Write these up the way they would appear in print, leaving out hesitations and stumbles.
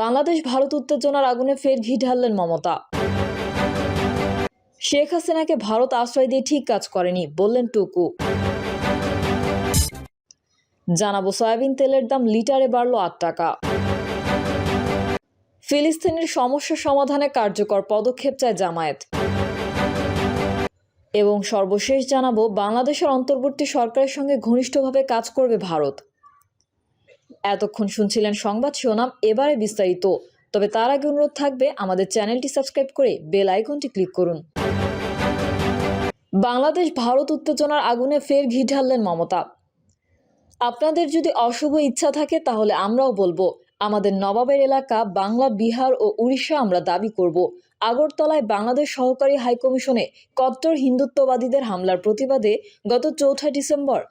বাংলাদেশ ভারত উত্তেজনার আগুনে ফের ঘি ঢাললেন মমতা। শেখ হাসিনাকে ভারত আশ্রয় দিয়ে ঠিক কাজ করেনি বললেন টুকু। জানাবো সয়াবিন তেলের দাম লিটারে বাড়ল ৮ টাকা। ফিলিস্তিনের সমস্যা সমাধানে কার্যকর পদক্ষেপ চায় জামায়াত। এবং সর্বশেষ জানাবো বাংলাদেশের অন্তর্বর্তী সরকারের সঙ্গে ঘনিষ্ঠভাবে কাজ করবে ভারত। এতক্ষণ শুনছিলেন সংবাদ শিরোনাম, এবারে বিস্তারিত। তবে তার আগে অনুরোধ থাকবে আমাদের চ্যানেলটি সাবস্ক্রাইব করে বেল আইকনটি ক্লিক করুন। বাংলাদেশ ভারত উত্তেজনার আগুনে ফের ঘি ঢাললেন মমতা। আপনাদের যদি অশুভ ইচ্ছা থাকে তাহলে আমরাও বলবো, আমাদের নবাবের এলাকা বাংলা, বিহার ও উড়িষ্যা আমরা দাবি করব। আগরতলায় বাংলাদেশ সহকারী হাইকমিশনে কট্টর হিন্দুত্ববাদীদের হামলার প্রতিবাদে গত ৪ ডিসেম্বর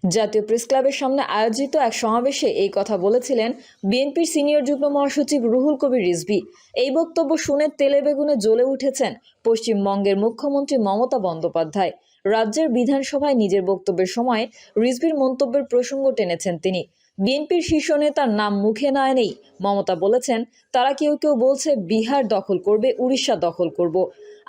জাতীয় প্রেস ক্লাবের সামনে আয়োজিত এক সমাবেশে এই কথা বলেছিলেন বিএনপির সিনিয়র যুগ্ম মহাসচিব রুহুল কবির রিজভী। এই বক্তব্য শুনে তেলে বেগুনে জ্বলে উঠেছেন পশ্চিমবঙ্গের মুখ্যমন্ত্রী মমতা বন্দ্যোপাধ্যায়। রাজ্যের বিধানসভায় নিজের বক্তব্যের সময় রিজভীর মন্তব্যের প্রসঙ্গ টেনেছেন তিনি। বিএনপির শীর্ষ নেতার নাম মুখে না এনেই মমতা বলেছেন, তারা কেউ কেউ বলছে বিহার দখল করবে, উড়িষ্যা দখল করব।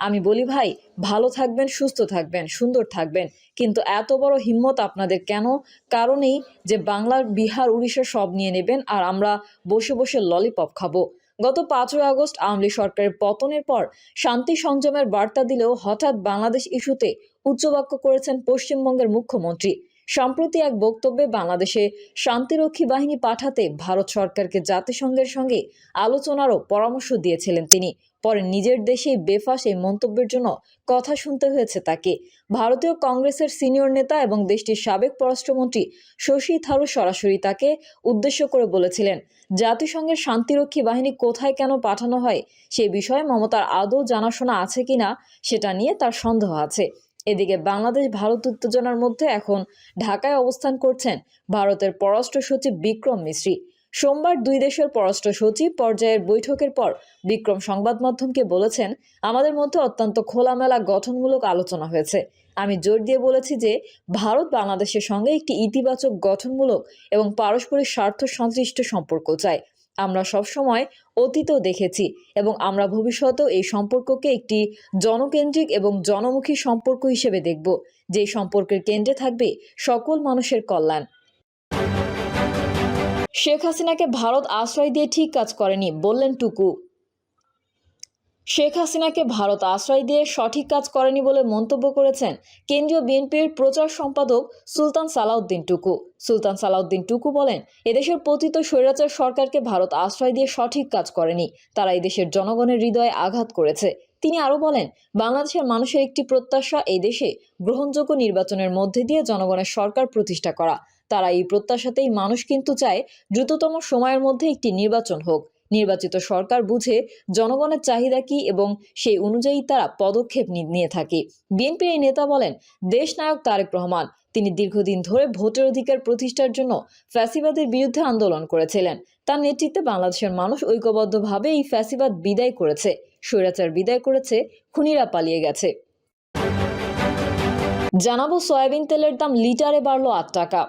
আমি বলি ভাই, ভালো থাকবেন, সুস্থ থাকবেন, সুন্দর থাকবেন, কিন্তু এত বড় হিম্মত আপনাদের কেন? কারণেই যে বাংলার, বিহার, উড়িষ্যা সব নিয়ে নেবেন আর আমরা বসে বসে ললিপপ খাবো। গত ৫ই আগস্ট আওয়ামী লীগ সরকারের পতনের পর শান্তি সংযমের বার্তা দিলেও হঠাৎ বাংলাদেশ ইস্যুতে উচ্চবাক্য করেছেন পশ্চিমবঙ্গের মুখ্যমন্ত্রী। সম্প্রতি এক বক্তব্যে বাংলাদেশে শান্তিরক্ষী বাহিনী পাঠাতে ভারত সরকারকে জাতিসংঘের সঙ্গে আলোচনারও পরামর্শ দিয়েছিলেন তিনি। পরে নিজের দেশেই বেফাঁস এই মন্তব্যের জন্য কথা শুনতে হয়েছে তাকে। ভারতীয় কংগ্রেসের সিনিয়র নেতা এবং দেশটির সাবেক পররাষ্ট্রমন্ত্রী শশী থারুর সরাসরি তাকে উদ্দেশ্য করে বলেছিলেন, জাতিসংঘের শান্তিরক্ষী বাহিনী কোথায় কেন পাঠানো হয় সে বিষয়ে মমতার আদৌ জানাশোনা আছে কিনা সেটা নিয়ে তার সন্দেহ আছে। এদিকে বাংলাদেশ ভারত উত্তেজনার মধ্যে এখন ঢাকায় অবস্থান করছেন ভারতের পররাষ্ট্র সচিব বিক্রম মিশ্রি। সোমবার দুই দেশের পররাষ্ট্র সচিব পর্যায়ের বৈঠকের পর বিক্রম সংবাদ মাধ্যমকে বলেছেন, আমাদের মধ্যে অত্যন্ত খোলামেলা গঠনমূলক আলোচনা হয়েছে। আমি জোর দিয়ে বলেছি যে ভারত বাংলাদেশের সঙ্গে একটি ইতিবাচক, গঠনমূলক এবং পারস্পরিক স্বার্থ সংশ্লিষ্ট সম্পর্ক চায়। আমরা সবসময় অতীতেও দেখেছি এবং আমরা ভবিষ্যতেও এই সম্পর্ককে একটি জনকেন্দ্রিক এবং জনমুখী সম্পর্ক হিসেবে দেখব, যে সম্পর্কের কেন্দ্রে থাকবে সকল মানুষের কল্যাণ। শেখ হাসিনাকে ভারত আশ্রয় দিয়ে ঠিক কাজ করেনি বললেন টুকু। শেখ হাসিনাকে ভারত আশ্রয় দিয়ে সঠিক কাজ করেনি বলে মন্তব্য করেছেন কেন্দ্রীয় বিএনপির প্রচার সম্পাদক সুলতান সালাউদ্দিন টুকু। সুলতান সালাউদ্দিন টুকু বলেন, এদেশের পতিত স্বৈরাচার সরকারকে ভারত আশ্রয় দিয়ে সঠিক কাজ করেনি, তারা এদেশের জনগণের হৃদয়ে আঘাত করেছে। তিনি আরও বলেন, বাংলাদেশের মানুষের একটি প্রত্যাশা এই দেশে গ্রহণযোগ্য নির্বাচনের মধ্যে দিয়ে জনগণের সরকার প্রতিষ্ঠা করা। তারা এই প্রত্যাশাতেই মানুষ কিন্তু চায় দ্রুততম সময়ের মধ্যে একটি নির্বাচন হোক। নির্বাচিত সরকার বুঝে জনগণের চাহিদা কি এবং সেই অনুযায়ী তারা পদক্ষেপ নিয়ে থাকে। বিএনপির এই নেতা বলেন, দেশ নায়ক তারেক রহমান, তিনি দীর্ঘদিন ধরে ভোটের অধিকার প্রতিষ্ঠার জন্য ফ্যাসিবাদের বিরুদ্ধে আন্দোলন করেছিলেন। তার নেতৃত্বে বাংলাদেশের মানুষ ঐক্যবদ্ধভাবে এই ফ্যাসিবাদ বিদায় করেছে, স্বৈরাচার বিদায় করেছে, খুনিরা পালিয়ে গেছে। জানাবো সয়াবিন তেলের দাম লিটারে বাড়ল ৮ টাকা।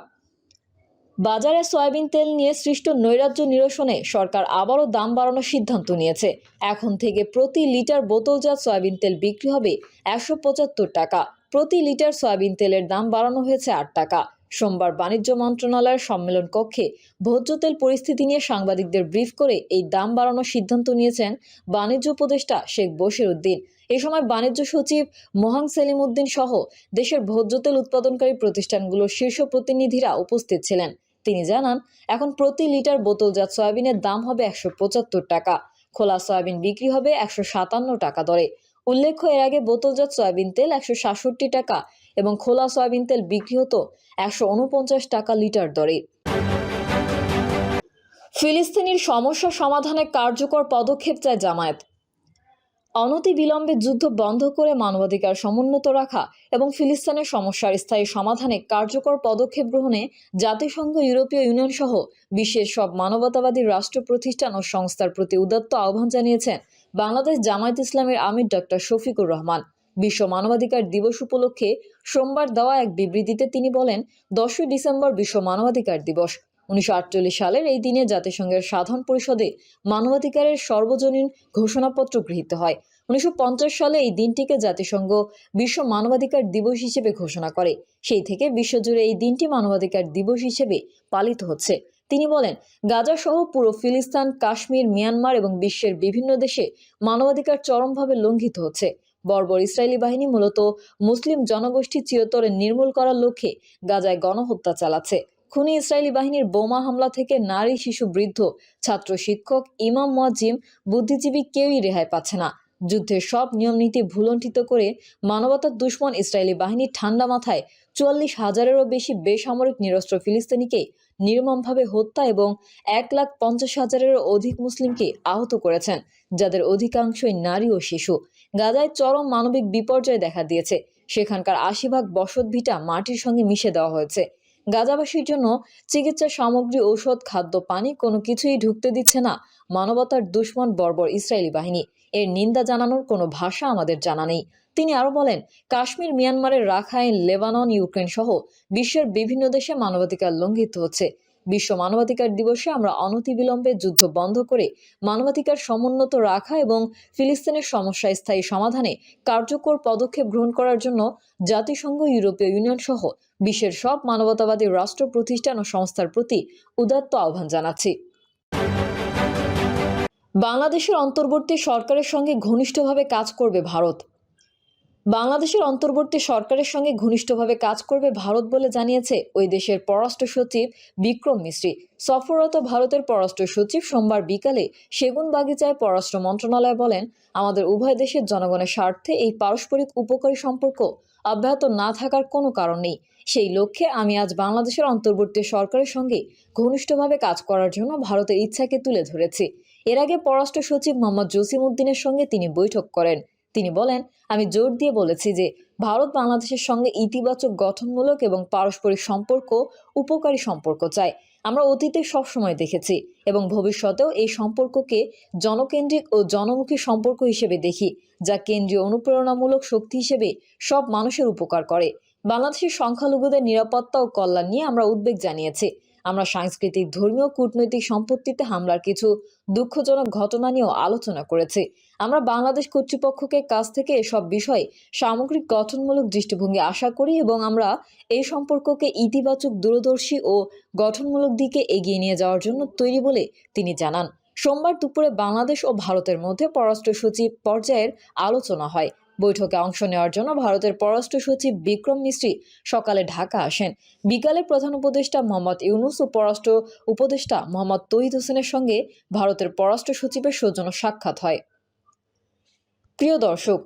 বাজারে সয়াবিন তেল নিয়ে সৃষ্ট নৈরাজ্য নিরসনে সরকার আবারও দাম বাড়ানোর সিদ্ধান্ত নিয়েছে। এখন থেকে প্রতি লিটার বোতলজাত সয়াবিন তেল বিক্রি হবে ১৭৫ টাকা। প্রতি লিটার সয়াবিন তেলের দাম বাড়ানো হয়েছে ৮ টাকা। সোমবার বাণিজ্য মন্ত্রণালয়ের সম্মেলন কক্ষে ভোজ্য তেল পরিস্থিতি নিয়ে সাংবাদিকদের ব্রিফ করে এই দাম বাড়ানোর সিদ্ধান্ত নিয়েছেন বাণিজ্য উপদেষ্টা শেখ বশির উদ্দিন। এ সময় বাণিজ্য সচিব মোহাং সেলিম উদ্দিন সহ দেশের ভোজ্য তেল উৎপাদনকারী প্রতিষ্ঠানগুলোর শীর্ষ প্রতিনিধিরা উপস্থিত ছিলেন। তিনি জানান, এখন প্রতি লিটার বোতলজাত সয়াবিনের দাম হবে ১৭৫ টাকা। খোলা সয়াবিন বিক্রি হবে ১৫৭ টাকা দরে। উল্লেখ্য, এর আগে বোতলজাত সয়াবিন তেল ১৬৭ টাকা এবং খোলা সয়াবিন তেল বিক্রি হতো ১৪৯ টাকা লিটার দরে। ফিলিস্তিনের সমস্যা সমাধানে কার্যকর পদক্ষেপ চায় জামায়াত। অনতিবিলম্বে যুদ্ধ বন্ধ করে মানবাধিকার সমুন্নত রাখা এবং ফিলিস্তিনের সমস্যার স্থায়ী সমাধানে কার্যকর পদক্ষেপ গ্রহণে জাতিসংঘ, ইউরোপীয় ইউনিয়ন সহ বিশ্বের সব মানবতাবাদী রাষ্ট্র, প্রতিষ্ঠান ও সংস্থার প্রতি উদাত্ত আহ্বান জানিয়েছেন বাংলাদেশ জামায়াত ইসলামের আমির ডক্টর শফিকুর রহমান। বিশ্ব মানবাধিকার দিবস উপলক্ষে সোমবার দেওয়া এক বিবৃতিতে তিনি বলেন, ১০ই ডিসেম্বর বিশ্ব মানবাধিকার দিবস। 1948 সালের এই দিনে জাতিসংঘের সাধারণ পরিষদে মানবাধিকারের সর্বজনীন ঘোষণাপত্র গৃহীত হয়। 1950 সালে এই দিনটিকে জাতিসংঘ বিশ্ব মানবাধিকার দিবস হিসেবে ঘোষণা করে। সেই থেকে বিশ্বজুড়ে এই দিনটি মানবাধিকার দিবস হিসেবে পালিত হচ্ছে। তিনি বলেন, গাজা সহ পুরো ফিলিস্তিন, কাশ্মীর, মিয়ানমার এবং বিশ্বের বিভিন্ন দেশে মানবাধিকার চরমভাবে লঙ্ঘিত হচ্ছে। বর্বর ইসরায়েলি বাহিনী মূলত মুসলিম জনগোষ্ঠী চিরতরে নির্মূল করার লক্ষ্যে গাজায় গণহত্যা চালাচ্ছে। খুনি ইসরায়েলি বাহিনীর বোমা হামলা থেকে নারী, শিশু, বৃদ্ধ, ছাত্র, শিক্ষক, ইমাম, মুয়াজ্জিম, বুদ্ধিজীবী কেউই রেহাই পাচ্ছে না। যুদ্ধের সব নিয়মনীতি ভুলণ্ঠিত করে মানবতার দুশ্মন ইসরায়েলি বাহিনী ঠান্ডা মাথায় 44,000-এরও বেশি বেসামরিক নিরস্ত্র ফিলিস্তিনিকে নির্মমভাবে হত্যা এবং 1,50,000-এরও অধিক মুসলিমকে আহত করেছেন, যাদের অধিকাংশই নারী ও শিশু। গাজায় চরম মানবিক বিপর্যয় দেখা দিয়েছে। সেখানকার 80% বসতভিটা মাটির সঙ্গে মিশে দেওয়া হয়েছে। গাজাবাসীর জন্য চিকিৎসা সামগ্রী, ঔষধ, খাদ্য, পানি কোনো কিছুই ঢুকতে দিচ্ছে না মানবতার দুশ্মন বর্বর ইসরায়েলি বাহিনী। এর নিন্দা জানানোর কোনো ভাষা আমাদের জানা নেই। তিনি আরো বলেন, কাশ্মীর, মিয়ানমারের রাখাইন, লেবানন, ইউক্রেন সহ বিশ্বের বিভিন্ন দেশে মানবাধিকার লঙ্ঘিত হচ্ছে। বিশ্ব মানবাধিকার দিবসে আমরা অনতিবিলম্বে যুদ্ধ বন্ধ করে মানবাধিকার সমুন্নত রাখা এবং ফিলিস্তিনের সমস্যা স্থায়ী সমাধানে কার্যকর পদক্ষেপ গ্রহণ করার জন্য জাতিসংঘ, ইউরোপীয় ইউনিয়ন সহ বিশ্বের সব মানবতাবাদী রাষ্ট্র, প্রতিষ্ঠান ও সংস্থার প্রতি উদাত্ত আহ্বান জানাচ্ছি। বাংলাদেশের অন্তর্বর্তী সরকারের সঙ্গে ঘনিষ্ঠভাবে কাজ করবে ভারত। বাংলাদেশের অন্তর্বর্তী সরকারের সঙ্গে ঘনিষ্ঠভাবে কাজ করবে ভারত বলে জানিয়েছে ওই দেশের পররাষ্ট্র সচিব বিক্রম মিশ্রি। সফররত ভারতের পররাষ্ট্র সচিব সোমবার বিকালে সেগুনবাগিচায় পররাষ্ট্র মন্ত্রণালয় বলেন, আমাদের উভয় দেশের জনগণের স্বার্থে এই পারস্পরিক উপকারী সম্পর্ক অব্যাহত না থাকার কোনো কারণ নেই। সেই লক্ষ্যে আমি আজ বাংলাদেশের অন্তর্বর্তী সরকারের সঙ্গে ঘনিষ্ঠভাবে কাজ করার জন্য ভারতের ইচ্ছাকে তুলে ধরেছি। এর আগে পররাষ্ট্র সচিব মোহাম্মদ জসিম উদ্দিনের সঙ্গে তিনি বৈঠক করেন। তিনি বলেন, আমি জোর দিয়ে বলেছি যে ভারত বাংলাদেশের সঙ্গে ইতিবাচক, গঠনমূলক এবং পারস্পরিক সম্পর্ক, উপকারী সম্পর্ক চায়। আমরা অতীতে সবসময় দেখেছি এবং ভবিষ্যতেও এই সম্পর্ককে জনকেন্দ্রিক ও জনমুখী সম্পর্ক হিসেবে দেখি, যা কেন্দ্রীয় অনুপ্রেরণামূলক শক্তি হিসেবে সব মানুষের উপকার করে। বাংলাদেশের সংখ্যালঘুদের নিরাপত্তা ও কল্যাণ নিয়ে আমরা উদ্বেগ জানিয়েছি। আমরা সাংস্কৃতিক, ধর্মীয়, কূটনৈতিক সম্পত্তিতে হামলার কিছু দুঃখজনক ঘটনা নিয়েও আলোচনা করেছি। আমরা বাংলাদেশ কর্তৃপক্ষকে কাছ থেকে এসব বিষয়ে সামগ্রিক গঠনমূলক দৃষ্টিভঙ্গি আশা করি এবং আমরা এই সম্পর্ককে ইতিবাচক, দূরদর্শী ও গঠনমূলক দিকে এগিয়ে নিয়ে যাওয়ার জন্য তৈরি বলে তিনি জানান। সোমবার দুপুরে বাংলাদেশ ও ভারতের মধ্যে পররাষ্ট্র সচিব পর্যায়ের আলোচনা হয়। বৈঠকে অংশ নেওয়ার জন্য ভারতের পররাষ্ট্র সচিব বিক্রম মিশ্রি সকালে ঢাকা আসেন। বিকালে প্রধান উপদেষ্টা মোহাম্মদ ইউনুস ও পররাষ্ট্র উপদেষ্টা মোহাম্মদ তৌহিদ হোসেনের সঙ্গে ভারতের পররাষ্ট্র সচিবের সৌজন্য সাক্ষাৎ হয়। প্রিয় দর্শক,